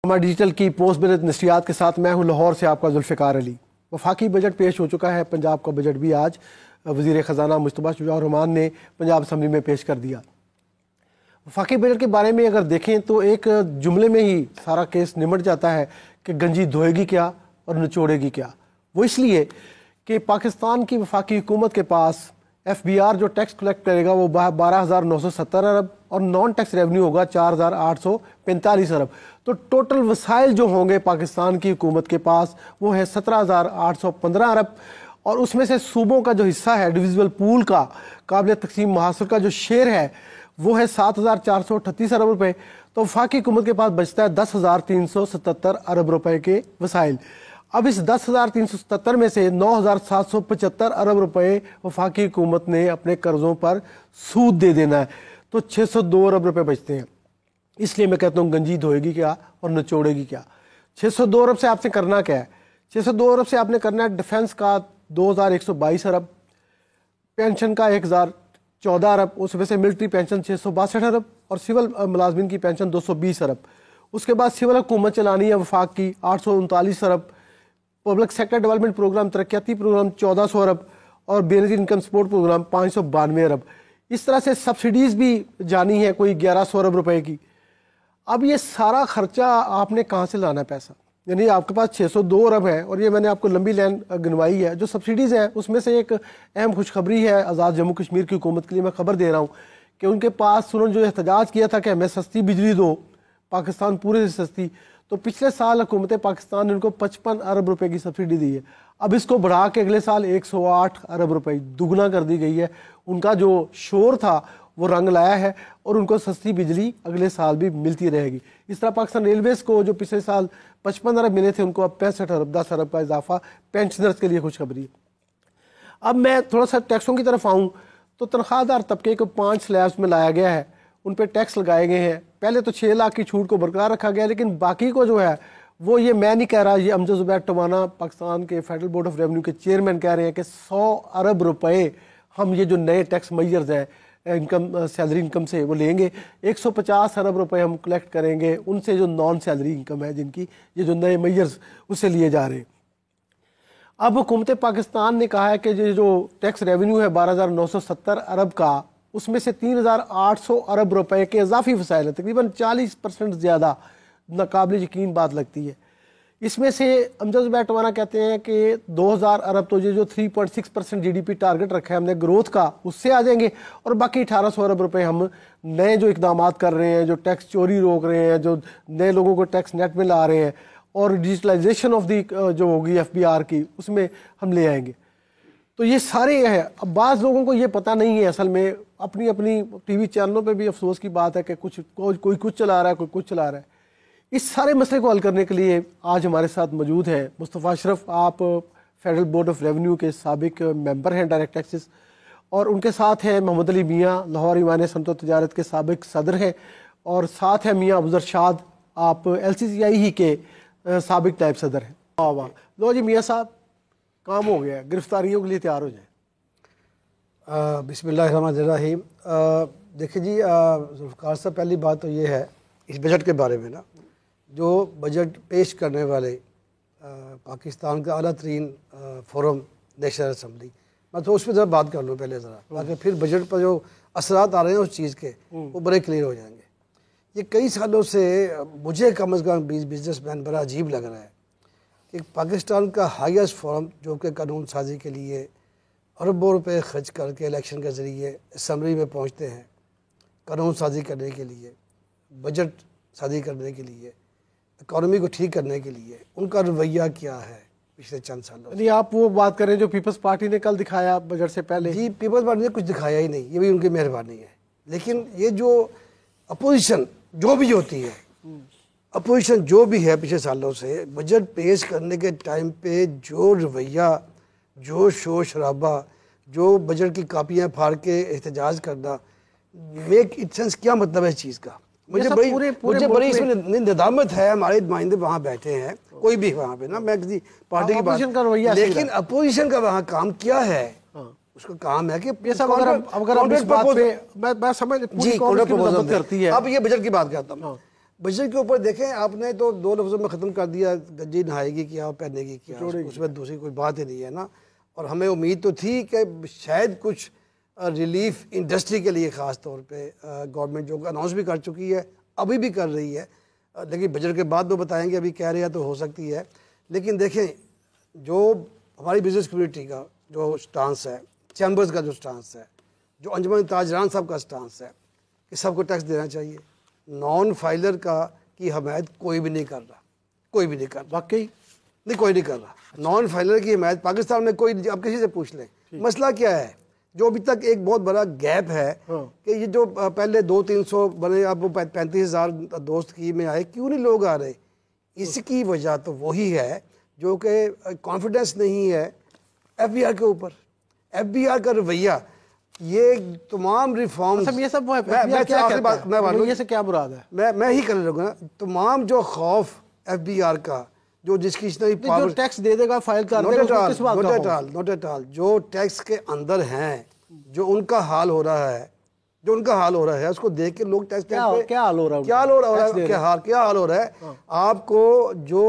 हमारे डिजिटल की post budget नशियात के साथ मैं हूं लाहौर से आपका जुल्फ़िकार अली। वफाकी बजट पेश हो चुका है। पंजाब का बजट भी आज वज़ीर ख़जाना मुस्तफ़ा शुजा रहमान ने पंजाब असम्बली में पेश कर दिया। वफाकी बजट के बारे में अगर देखें तो एक जुमले में ही सारा केस निमट जाता है कि गंजी धोएगी क्या और निचोड़ेगी क्या। वो इसलिए कि पाकिस्तान की वफाकी हुकूमत के पास FBR जो टैक्स कलेक्ट करेगा वो 12,970 अरब और नॉन टैक्स रेवेन्यू होगा 4,845 अरब। तो टोटल वसाइल जो होंगे पाकिस्तान की हुकूमत के पास वो है 17,815 अरब। और उसमें से सूबों का जो हिस्सा है डिविजिबल पूल का काबिल तकसीम मुहासर का जो शेयर है वो है 7,438 अरब रुपए। तो वफाकी हुकूमत के पास बचता है 10,377 अरब रुपए के वसाइल। अब इस 10,377 में से 9,775 अरब रुपए वफाकी हुकूमत ने अपने कर्जों पर सूद दे देना है, तो 602 अरब रुपए बचते हैं। इसलिए मैं कहता हूँ गंजी धोएगी क्या और निचोड़ेगी क्या। 602 अरब से आपने करना क्या है? 602 अरब से आपने करना है डिफेंस का 2,122 अरब, पेंशन का 1,014 अरब, उसमें से मिलिट्री पेंशन 662 अरब और सिविल मुलाजमिन की पेंशन 220 अरब। उसके बाद सिविल हुकूमत चलानी है वफाक की 839 अरब, पब्लिक सेक्टर डेवलपमेंट प्रोग्राम तरक्याती प्रोग्राम 1400 अरब और बेनजीर इनकम सपोर्ट प्रोग्राम 592 अरब। इस तरह से सब्सिडीज़ भी जानी है कोई 1100 अरब रुपए की। अब ये सारा खर्चा आपने कहाँ से लाना है पैसा? यानी आपके पास 602 अरब है और ये मैंने आपको लंबी लाइन गिनवाई है। जो सब्सिडीज़ हैं उसमें से एक अहम खुशखबरी है आज़ाद जम्मू कश्मीर की हुकूमत के लिए। मैं खबर दे रहा हूँ कि उनके पास उन्होंने जो एहतजाज किया था कि हमें सस्ती बिजली दो, पाकिस्तान पूरे से सस्ती, तो पिछले साल हुकूमत पाकिस्तान ने उनको 55 अरब रुपए की सब्सिडी दी है। अब इसको बढ़ा के अगले साल 108 अरब रुपए दुगना कर दी गई है। उनका जो शोर था वो रंग लाया है और उनको सस्ती बिजली अगले साल भी मिलती रहेगी। इस तरह पाकिस्तान रेलवेज़ को जो पिछले साल 55 अरब मिले थे उनको अब 65 अरब 10 अरब का इजाफा पेंशनर्स के लिए खुशखबरी है। अब मैं थोड़ा सा टैक्सों की तरफ आऊँ तो तनख्वाहदार तबके को 5 स्लैब्स में लाया गया है, उन पर टैक्स लगाए गए हैं। पहले तो 6 लाख की छूट को बरकरार रखा गया, लेकिन बाकी को जो है वो ये मैं नहीं कह रहा, ये अमजद ज़ुबैर टवाना पाकिस्तान के फेडरल बोर्ड ऑफ रेवेन्यू के चेयरमैन कह रहे हैं कि 100 अरब रुपए हम ये जो नए टैक्स मेजर्स हैं इनकम सैलरी इनकम से वो लेंगे। 150 अरब रुपए हम कलेक्ट करेंगे उनसे जो नॉन सैलरी इनकम है जिनकी ये जो नए मेजर्स उससे लिए जा रहे हैं। अब हुकूमत पाकिस्तान ने कहा है कि जो टैक्स रेवेन्यू है 12,970 अरब का, उसमें से 3,800 अरब रुपए के इजाफी वसाइल है, तकरीबन 40% ज़्यादा नाकाबिल यकीन बात लगती है। इसमें से अमजद ज़ुबैर टवाना कहते हैं कि 2,000 अरब तो ये जो 3.6% GDP टारगेट रखा है हमने ग्रोथ का उससे आ जाएंगे और बाकी 1,800 अरब रुपए हम नए जो इकदाम कर रहे हैं, जो टैक्स चोरी रोक रहे हैं, जो नए लोगों को टैक्स नेट में ला रहे हैं और डिजिटलाइजेशन ऑफ दी जो होगी FBR की उसमें हम ले आएंगे। तो ये सारे है। अब बाज़ लोगों को ये पता नहीं है, असल में अपनी अपनी TV चैनलों पे भी अफसोस की बात है कि कोई कुछ चला रहा है, कोई कुछ चला रहा है। इस सारे मसले को हल करने के लिए आज हमारे साथ मौजूद हैं मुस्तफ़ा अशरफ, आप फेडरल बोर्ड ऑफ रेवेन्यू के साबिक मेंबर हैं डायरेक्ट टैक्सेस, और उनके साथ हैं मोहम्मद अली मियाँ, लाहौर ईवान सनअत व तिजारत के साबिक सदर हैं, और साथ हैं मियाँ अबू शाद, आप LCCI ही के साबिक नायब सदर हैं। वाह वाह, लो जी मियाँ साहब, काम हो गया, गिरफ्तारियों के लिए तैयार हो जाए। बिस्मिल्लाहिर्रहमानिर्रहीम। देखिए जी, ज़ुल्फ़िकार साहब, पहली बात तो ये है इस बजट के बारे में ना, जो बजट पेश करने वाले पाकिस्तान का आला तरीन फोरम नेशनल असम्बली, मैं तो उस पर ज़रा बात कर लूँ पहले ज़रा, ताकि फिर बजट पर जो असरात आ रहे हैं उस चीज़ के वो बड़े क्लियर हो जाएंगे। ये कई सालों से मुझे कम अज़ कम बिजनेसमैन बड़ा अजीब लग रहा है कि पाकिस्तान का हाईएस्ट फोरम जो कि कानून साजी के लिए अरबों रुपए खर्च करके इलेक्शन के ज़रिए असम्बली में पहुँचते हैं, कानून साजी करने के लिए, बजट साजी करने के लिए, इकॉनमी को ठीक करने के लिए, उनका रवैया क्या है पिछले चंद सालों से। आप वो बात करें जो पीपल्स पार्टी ने कल दिखाया बजट से पहले? जी, पीपल्स पार्टी ने कुछ दिखाया ही नहीं, ये भी उनकी मेहरबानी है। लेकिन ये जो अपोजिशन जो भी होती है, अपोजिशन जो भी है पिछले सालों से, बजट पेश करने के टाइम पे जो रवैया, जो शोर शराबा, जो बजट की कापियाँ फाड़ के एहतजाज करना, मेक इट सेंस, क्या मतलब है इस चीज़ का? मुझे बड़ी इसमें निदामत है। हमारे नुमाइंदे वहाँ बैठे हैं, कोई भी वहाँ पे ना, मैं किसी पार्टी की बात, लेकिन अपोजिशन का वहाँ काम क्या है? उसका काम है कि अगर इस बात पे मैं समझ जी करती है। अब ये बजट की बात करता हूँ। बजट के ऊपर देखें, आपने तो 2 लफ्ज़ों में ख़त्म कर दिया, गंजी नहाएगी क्या, पहनेगी क्या, उसमें दूसरी कोई बात ही नहीं है ना। और हमें उम्मीद तो थी कि शायद कुछ रिलीफ इंडस्ट्री के लिए ख़ास तौर पे गवर्नमेंट जो अनाउंस भी कर चुकी है, अभी भी कर रही है, लेकिन बजट के बाद तो बताएंगे, अभी कह रहे हैं तो हो सकती है। लेकिन देखें, जो हमारी बिजनेस कम्युनिटी का जो स्टांस है, चैम्बर्स का जो स्टांस है, जो अंजुमन ताजरान साहब का स्टांस है कि सबको टैक्स देना चाहिए, नॉन फाइलर का की हमायत कोई भी नहीं कर रहा, कोई भी नहीं कर रहा, वाकई नहीं कोई नहीं कर रहा। नॉन फाइलर की हिमायत पाकिस्तान में कोई, अब किसी से पूछ लें, मसला क्या है? जो अभी तक एक बहुत बड़ा गैप है कि ये जो पहले 200-300 बने, अब वो 35,000 दोस्त की में आए, क्यों नहीं लोग आ रहे? इसकी वजह तो वही है जो कि कॉन्फिडेंस नहीं है FBI के ऊपर, FBI का रवैया, ये तमाम रिफॉर्म्स। ये सब वो है, मैं से क्या मुराद है? मैं ही कर लूँगा ना, तमाम जो खौफ FBI का, जो जिसकी इतनी पावर, जो टैक्स दे देगा, फाइल कर देगा, किस बात का? Not at all. जो टैक्स के अंदर हैं, जो उनका हाल हो रहा है, जो उनका हाल हो रहा है, उसको देख के लोग टैक्स क्या हाल हो रहा है? क्या हाल हो रहा है? क्या हाल हो रहा है? आपको जो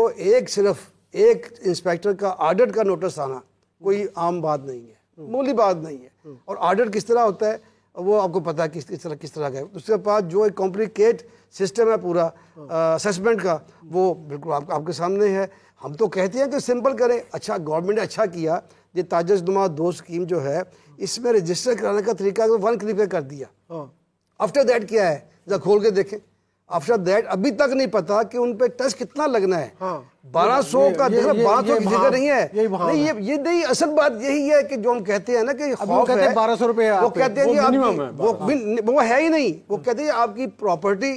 सिर्फ एक इंस्पेक्टर का ऑडिट का नोटिस आना कोई आम बात नहीं है, मामूली बात नहीं है। और ऑडिट किस तरह होता है वो आपको पता है, किस तरह का है। उसके बाद जो एक कॉम्प्लिकेट सिस्टम है पूरा असेसमेंट का, वो बिल्कुल आपके सामने है। हम तो कहते हैं कि सिंपल करें। अच्छा, गवर्नमेंट ने अच्छा किया, ये ताजसनुमा 2 स्कीम जो है, इसमें रजिस्टर कराने का तरीका 1 क्लिक पे कर दिया। आफ्टर दैट क्या है, जरा खोल के देखें। आफ्टर दैट अभी तक नहीं पता कि उन पे टैक्स कितना लगना है। 1200 का, 1200 की जगह नहीं है, नहीं ये नहीं, असल बात यही है कि जो हम कहते हैं ना कि खौफ है 1200 रुपए, वो कहते हैं वो है ही नहीं। वो कहते हैं आपकी प्रॉपर्टी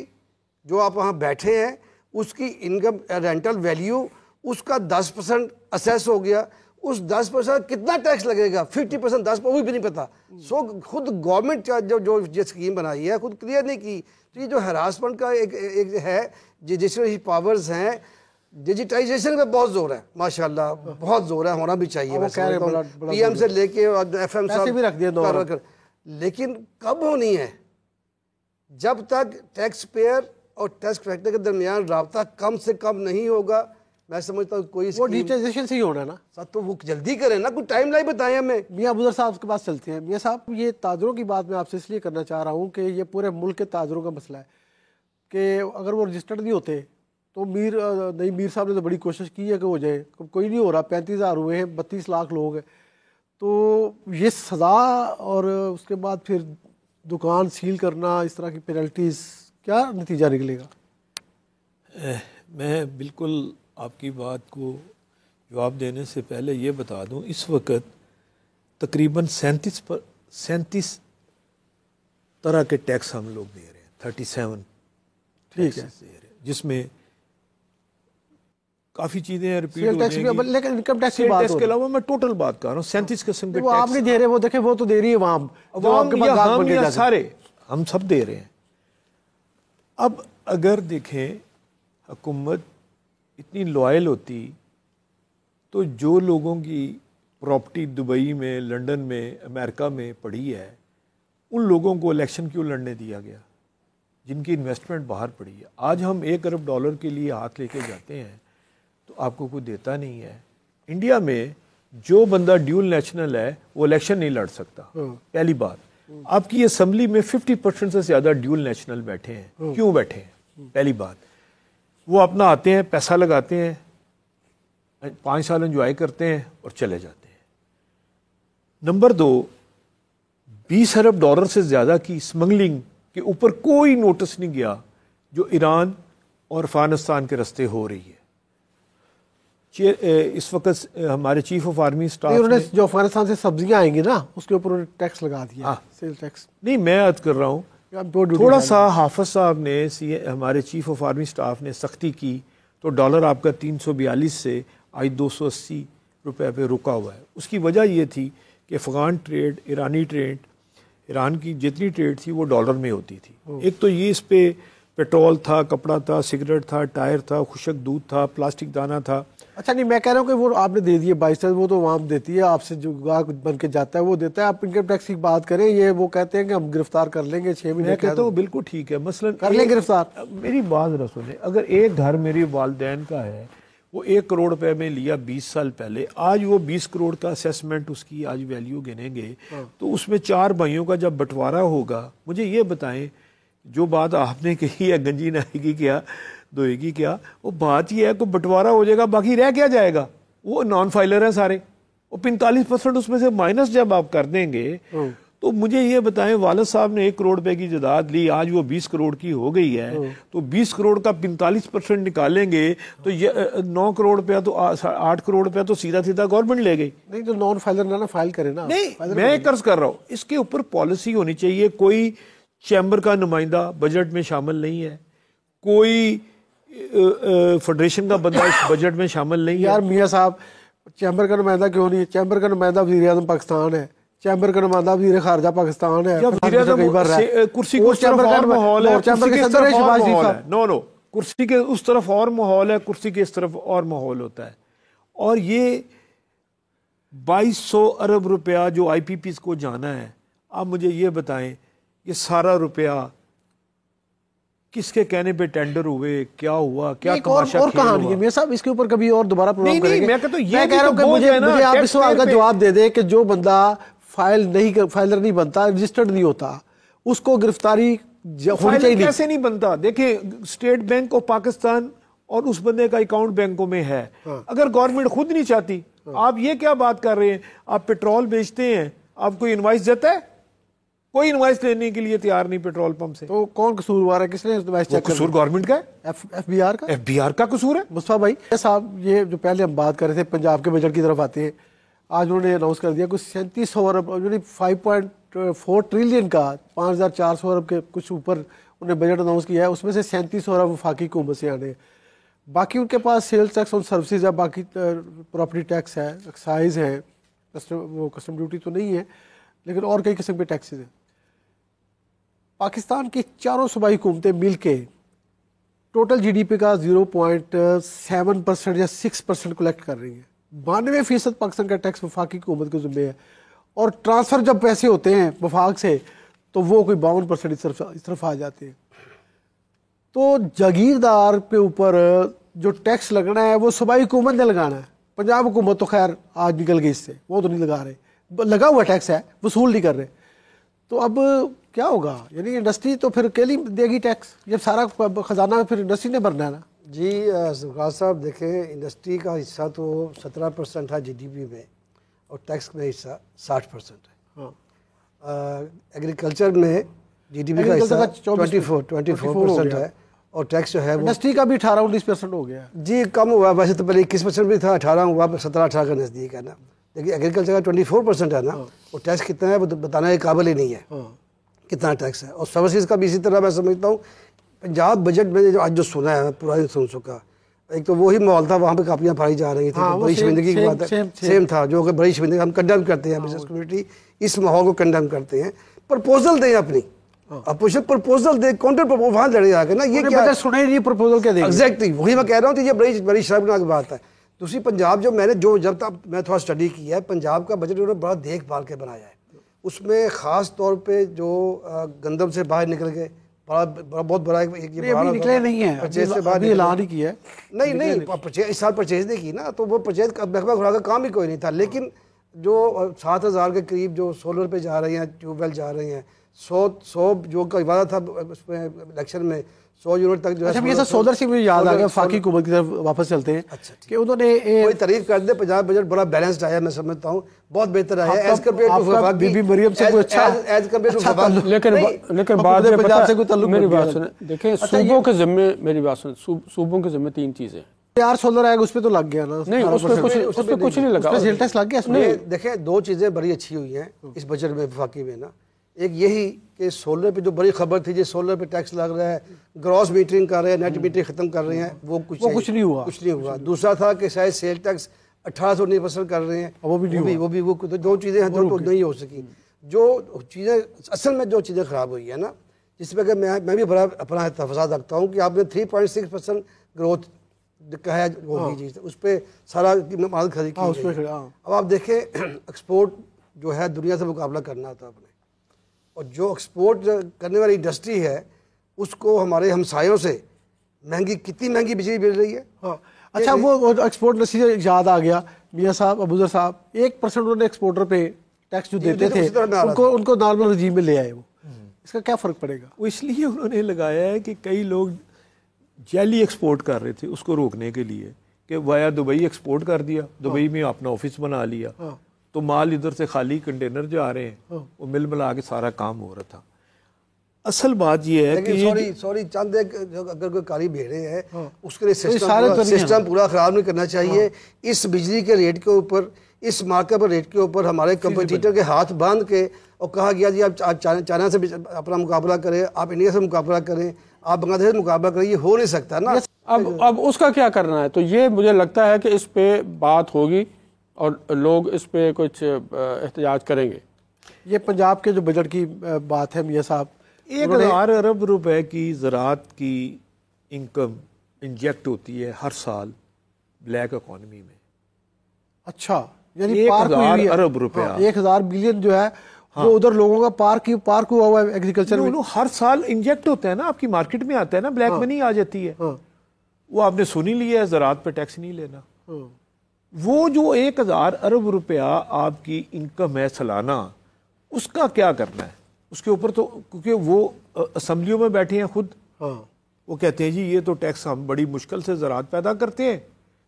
जो आप वहाँ बैठे हैं, उसकी इनकम रेंटल वैल्यू, उसका 10% असेस हो गया, उस 10% कितना टैक्स लगेगा, 50% 10%, वो भी नहीं पता। सो खुद गवर्नमेंट जो ये स्कीम बनाई है खुद क्लियर नहीं की। तो ये जो हरासमेंट का एक है, जिसमें पावर्स हैं, डिजिटाइजेशन पे बहुत जोर है, माशाल्लाह बहुत जोर है, होना भी चाहिए। PM से लेके FM साहब भी रख दिया, लेकिन कब होनी है? जब तक टैक्स पेयर और टैक्स कलेक्टर के दरमियान राब्ता कम से कम नहीं होगा, मैं समझता हूँ कोई वो डिजिटाइजेशन से ही होना है ना। सर तो वो जल्दी करें ना, कुछ टाइम लाइन बताएं हमें। मियां अबूजर साहब के पास चलते हैं। मियां साहब, ये ताजरों की बात मैं आपसे इसलिए करना चाह रहा हूँ कि ये पूरे मुल्क के ताजरों का मसला है कि अगर वो रजिस्टर्ड नहीं होते तो मीर साहब ने तो बड़ी कोशिश की है कि हो जाए, कोई नहीं हो रहा। 35,000 हुए हैं, 32 लाख लोग हैं। तो ये सज़ा और उसके बाद फिर दुकान सील करना, इस तरह की पेनल्टीज़, क्या नतीजा निकलेगा? मैं बिल्कुल आपकी बात को जवाब देने से पहले ये बता दूं, इस वक्त तकरीबन 37 तरह के टैक्स हम लोग दे रहे हैं, 37 ठीक है दे रहे हैं, जिसमें काफ़ी चीज़ें रिपीट हो जाएंगी। लेकिन इनकम टैक्स की बात के अलावा मैं टोटल बात कर रहा हूँ, 37 किस्म के टैक्स। आप नहीं दे रहे, वो देखे, वो तो दे रही है वहाँ, सारे हम सब दे रहे हैं। अब अगर देखें हुकूमत इतनी लॉयल होती तो जो लोगों की प्रॉपर्टी दुबई में, लंदन में, अमेरिका में पड़ी है, उन लोगों को इलेक्शन क्यों लड़ने दिया गया, जिनकी इन्वेस्टमेंट बाहर पड़ी है? आज हम $1 अरब के लिए हाथ लेके जाते हैं तो आपको कोई देता नहीं है। इंडिया में जो बंदा ड्यूल नेशनल है वो इलेक्शन नहीं लड़ सकता, पहली बात। आपकी असेंबली में 50% से ज़्यादा ड्यूल नेशनल बैठे हैं। क्यों बैठे हैं? पहली बात, वो अपना आते हैं, पैसा लगाते हैं, 5 साल एंजॉय करते हैं और चले जाते हैं। नंबर 2, $20 अरब से ज़्यादा की स्मगलिंग के ऊपर कोई नोटिस नहीं गया जो ईरान और अफगानिस्तान के रास्ते हो रही है। इस वक्त हमारे चीफ ऑफ आर्मी स्टाफ ने जो अफगानिस्तान से सब्जियां आएंगी ना, उसके ऊपर टैक्स लगा दिया। सेल टैक्स नहीं, मैं याद कर रहा हूँ, थोड़ा सा हाफिज साहब ने, हमारे चीफ ऑफ आर्मी स्टाफ ने सख्ती की तो डॉलर आपका 342 से आज 280 रुपए पे रुका हुआ है। उसकी वजह ये थी कि अफगान ट्रेड, ईरानी ट्रेड, ईरान की जितनी ट्रेड थी वो डॉलर में होती थी। एक तो ये इस पे पेट्रोल था, कपड़ा था, सिगरेट था, टायर था, खुशक दूध था, प्लास्टिक दाना था। अच्छा नहीं, मैं कह रहा हूँ कि वो आपने दे दिए 22, वो तो वहाँ देती है, आपसे जो गाहक बन के जाता है वो देता है। आप इनकम टैक्स की बात करें, ये वो कहते हैं कि हम गिरफ्तार कर लेंगे 6 महीने। मैं कहता हूँ बिल्कुल ठीक है, मसलन कर लें गिरफ्तार। मेरी बात जरा सुने, अगर एक घर मेरे वालदैन का है, वो 1 करोड़ रुपए में लिया 20 साल पहले, आज वो 20 करोड़ का असेसमेंट उसकी आज वैल्यू गिनेंगे, तो उसमें 4 भाइयों का जब बंटवारा होगा, मुझे ये बताएं, जो बात आपने कही है गंजी नाएगी क्या धोएगी क्या, वो बात ये है कि बंटवारा हो जाएगा, बाकी रह क्या जाएगा? वो नॉन फाइलर हैं सारे, वो 45% उसमें से माइनस जब आप कर देंगे, तो मुझे ये बताएं, वालिद साहब ने 1 करोड़ रुपए की जायदाद ली, आज वो 20 करोड़ की हो गई है, तो 20 करोड़ का 45% निकालेंगे तो ये 9 करोड़ रुपया, तो 8 करोड़ रुपया तो सीधा सीधा गवर्नमेंट ले गई। नहीं तो नॉन फाइलर ना फाइल करे ना। नहीं, मैं कर्ज कर रहा हूँ, इसके ऊपर पॉलिसी होनी चाहिए। कोई चैम्बर का नुमाइंदा बजट में शामिल नहीं है, कोई फेडरेशन का बंदा इस बजट में शामिल नहीं है। यार मियाँ साहब, चैम्बर का नुमाइंदा क्यों नहीं है? चैम्बर का नुमाइंदा वज़ीर आज़म पाकिस्तान है, चैम्बर का नुमाइंदा वज़ीर खारजा पाकिस्तान है। कुर्सी के उस तरफ और माहौल है, नो कुर्सी के उस तरफ और माहौल है, कुर्सी के इस तरफ और माहौल होता है। और ये 2200 अरब रुपया जो IPPs को जाना है, आप मुझे ये बताएं, ये सारा रुपया किसके कहने पे टेंडर हुए, क्या हुआ, क्या तमाशा और कहानी है मेरे साहब, इसके ऊपर कभी और दोबारा प्रोग्राम करेंगे। मैं कहता हूं मैं कह रहा हूं कि मुझे आप इस सवाल का जवाब दे दें कि जो बंदा फाइलर नहीं बनता, रजिस्टर्ड नहीं होता, उसको गिरफ्तारी होनी चाहिए। कैसे नहीं बनता? देखिए, स्टेट बैंक ऑफ पाकिस्तान और उस बंदे का अकाउंट बैंकों में है। अगर गवर्नमेंट खुद नहीं चाहती, आप ये क्या बात कर रहे हैं? आप पेट्रोल बेचते हैं, आपको इनवाइस देता है? कोई इनवाइस लेने के लिए तैयार नहीं पेट्रोल पंप से। तो कौन कसूरवार है? किसने इनवाइस चेक? कसूर गवर्नमेंत का है, FBR का कसूर है। मुस्तफा भाई साहब, ये जो पहले हम बात कर रहे थे पंजाब के बजट की तरफ आते हैं, आज उन्होंने अनाउंस कर दिया कुछ 3700 अरब, 5.4 ट्रिलियन का 5400 अरब के कुछ ऊपर उन्हें बजट अनाउंस किया है। उसमें से 3700 अरब वफाकी हुकूमत से आने, बाकी उनके पास सेल्स टैक्स और सर्विसेज है, बाकी प्रॉपर्टी टैक्स है, एक्साइज है, कस्टम ड्यूटी तो नहीं है, लेकिन और कई किस्म के टैक्सेस हैं। पाकिस्तान की चारों सूबाई हुकूमतें मिल के टोटल GDP का 0.7% या 6% कलेक्ट कर रही है। 92% पाकिस्तान का टैक्स वफाकी हुकूमत के ज़िम्मे है, और ट्रांसफ़र जब पैसे होते हैं वफाक से तो वो कोई 52% इस तरफ आ जाते हैं। तो जागीरदार के ऊपर जो टैक्स लगना है वो सूबाई हुकूमत ने लगाना है। पंजाब हुकूमत तो खैर आज निकल गई इससे, वो तो नहीं लगा रहे, लगा हुआ टैक्स है, वसूल नहीं कर रहे। तो अब क्या होगा? यानी इंडस्ट्री तो फिर अकेली देगी टैक्स, जब सारा खजाना फिर इंडस्ट्री ने भरना है ना। जी ज़ुल्फ़िकार साहब, देखें, इंडस्ट्री का हिस्सा तो 17% है GDP में, और टैक्स में हिस्सा 60% है। हाँ, एग्रीकल्चर में GDP का हिस्सा 24% है, और टैक्स जो है इंडस्ट्री का भी 18-19% हो गया जी, कम हुआ। वैसे तो पहले 21% भी था, 18 हुआ, 17-18 का नज़दीक है ना। लेकिन एग्रीकल्चर का 24% है ना, और टैक्स कितना है वो तो बताने के काबिल ही नहीं है कितना टैक्स है। और सर्विसेज का भी इसी तरह मैं समझता हूँ। पंजाब बजट में जो आज जो सुना है, पूरा नहीं सुन चुका। एक तो वही माहौल था, वहाँ पे कापियाँ फाड़ी जा रही थी, बड़ी शर्मिंदगी की बात है, सेम था, जो कि बड़ी शर्मिंदगी हम कंडेम करते हैं, बिजनेस कम्युनिटी इस माहौल को कंडेम करते हैं। प्रपोजल दें अपनी, अपोजिशन प्रपोजल दे, काउंटर प्रपोजल वहाँ लड़े जाके ना, ये क्या सुने नहीं, प्रपोजल क्या देंगे? एग्जैक्टली वही मैं कह रहा हूँ। तो ये बड़ी शर्मनाक बात है। दूसरी, पंजाब जो मैंने जब तक मैं थोड़ा स्टडी किया है, पंजाब का बजट उन्होंने बड़ा देखभाल के बनाया है। उसमें ख़ास तौर पे जो गंदम से बाहर निकल गए, बहुत बड़ा एक निकले नहीं है, परचेज से बाहर ऐलान ही किया है। नहीं परचेज इस साल परचेज नहीं की ना, तो वो परचेज महकमा खुरा का काम ही कोई नहीं था। लेकिन जो 7000 के करीब जो सोलर पे जा रहे हैं, ट्यूबवेल जा रहे हैं, 100 जो का वादा था उसमें इलेक्शन में 100 यूनिट तक जो है। अच्छा, ये सोलर से मुझे याद आ गया, वफाकी हुकूमत की तरफ वापस चलते हैं। अच्छा, कि उन्होंने कोई तारीफ कर दे, पंजाब बजट बड़ा बैलेंस्ड आया, मैं समझता हूँ बहुत बेहतर आया एज कम्पेयर टू वफाकी। बीबी मरियम से कोई अच्छा एज कम्पेयर टू वफाकी। लेकिन बात ये पंजाब से कोई ताल्लुक, मेरी बात सुने, देखें, सूबों के जिम्मे, मेरी बात सुने, सूबों के जिम्मे 3 चीजें। यार सोलर आएगा, उस पर तो लग गया ना। नहीं, उस पर कुछ नहीं लगा, सेल टैक्स लग गया इसमें। देखें, 2 चीजें बड़ी अच्छी हुई हैं इस बजट में वफाकी में ना। एक यही कि सोलर पे जो बड़ी खबर थी, जो सोलर पे टैक्स लग रहा है, ग्रॉस मीटरिंग कर रहे हैं, नेट मीटरिंग खत्म कर रहे हैं, वो कुछ नहीं हुआ। दूसरा था कि शायद सेल टैक्स 1819% कर रहे हैं, वो भी वो 2 चीज़ें हैं जो तो नहीं हो सकी। जो चीज़ें असल में जो चीज़ें ख़राब हुई है ना, जिसमें कि मैं भी बड़ा अपना तफसाद रखता हूँ कि आपने 3.6% ग्रोथ कहा होगी जी, उस पर सारा माल खरीद की गई। अब आप देखें एक्सपोर्ट जो है दुनिया से मुकाबला करना था आपने, और जो एक्सपोर्ट करने वाली इंडस्ट्री है उसको हमारे हमसायों से महंगी, कितनी महंगी बिजली मिल रही है। हाँ। अच्छा, वो एक्सपोर्ट नसी से याद आ गया, मियाँ साहब, अबूजर साहब 1% उन्होंने एक्सपोर्टर पे टैक्स जो देते थे उनको नॉर्मल रजीम में ले आए। वो इसका क्या फ़र्क पड़ेगा? वो इसलिए उन्होंने लगाया है कि कई लोग जाली एक्सपोर्ट कर रहे थे, उसको रोकने के लिए कि वाया दुबई एक्सपोर्ट कर दिया, दुबई में अपना ऑफिस बना लिया, तो माल इधर से खाली कंटेनर जो आ रहे हैं वो मिल मिला के सारा काम हो रहा था। असल बात ये है कि सॉरी चंद एक अगर कोई कारी भेड़े हैं उसके लिए सिस्टम पूरा ख़राब नहीं करना चाहिए। इस बिजली के रेट के ऊपर, इस मार्केट पर रेट के ऊपर हमारे कंपटीटर के हाथ बांध के और कहा गया जी आप चाइना से अपना मुकाबला करें, आप इंडिया से मुकाबला करें, आप बांग्लादेश से मुकाबला करें, ये हो नहीं सकता ना। अब उसका क्या करना है? तो ये मुझे लगता है कि इस पे बात होगी और लोग इस पे कुछ एहतजाज करेंगे। ये पंजाब के जो बजट की बात है मियाँ साहब, 1000 अरब रुपए की ज़राअत की इनकम इंजेक्ट होती है हर साल ब्लैक इकॉनमी में। अच्छा, यानी 1000 अरब रुपया, 1000 बिलियन जो है वो उधर लोगों का पार्क हुआ हुआ है एग्रीकल्चर में। हर साल इंजेक्ट होता है ना, आपकी मार्केट में आता है ना, ब्लैक मनी आ जाती है। वो आपने सुनी लिया है, ज़राअत पे टैक्स नहीं लेना। वो जो 1000 अरब रुपया आपकी इनकम है सालाना, उसका क्या करना है? उसके ऊपर तो क्योंकि वो असम्बलियों में बैठे हैं खुद, वो कहते हैं जी ये तो टैक्स हम बड़ी मुश्किल से ज़राअत पैदा करते हैं,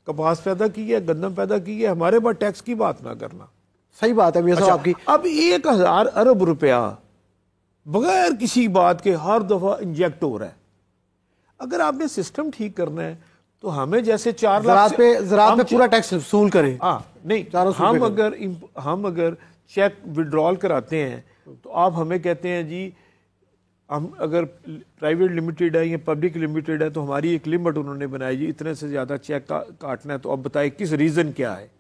कपास पैदा की है, गंदम पैदा की है, हमारे पास टैक्स की बात ना करना। सही बात है मियां साहब आपकी। अब 1000 अरब रुपया बगैर किसी बात के हर दफा इंजेक्ट हो रहा है। अगर आपने सिस्टम ठीक करना है तो हमें जैसे 4 लाख ज़राअत पे पूरा टैक्स वसूल करें। नहीं, हम अगर चेक विड्रॉल कराते हैं तो आप हमें कहते हैं जी हम अगर प्राइवेट लिमिटेड है या पब्लिक लिमिटेड है तो हमारी एक लिमिट उन्होंने बनाई जी, इतने से ज़्यादा चेक काटना है, तो अब बताइए किस रीज़न क्या है।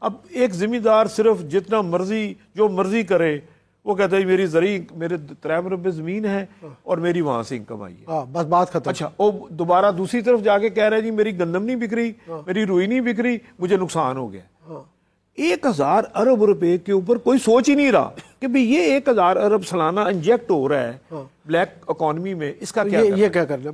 अब एक जिम्मेदार सिर्फ जितना मर्जी जो मर्जी करे, वो कहता है मेरे 3 मरबे ज़मीन है और मेरी वहां से इनकम आई है, बस बात खत्म। अच्छा, वो दोबारा दूसरी तरफ जाके कह रहा है जी मेरी गंदम नहीं बिक रही, मेरी रुई नहीं बिक रही, मुझे नुकसान हो गया। 1000 अरब रुपए के ऊपर कोई सोच ही नहीं रहा कि भाई ये 1000 अरब सालाना इंजेक्ट हो रहा है ब्लैक इकॉनमी में, इसका क्या ये क्या करना।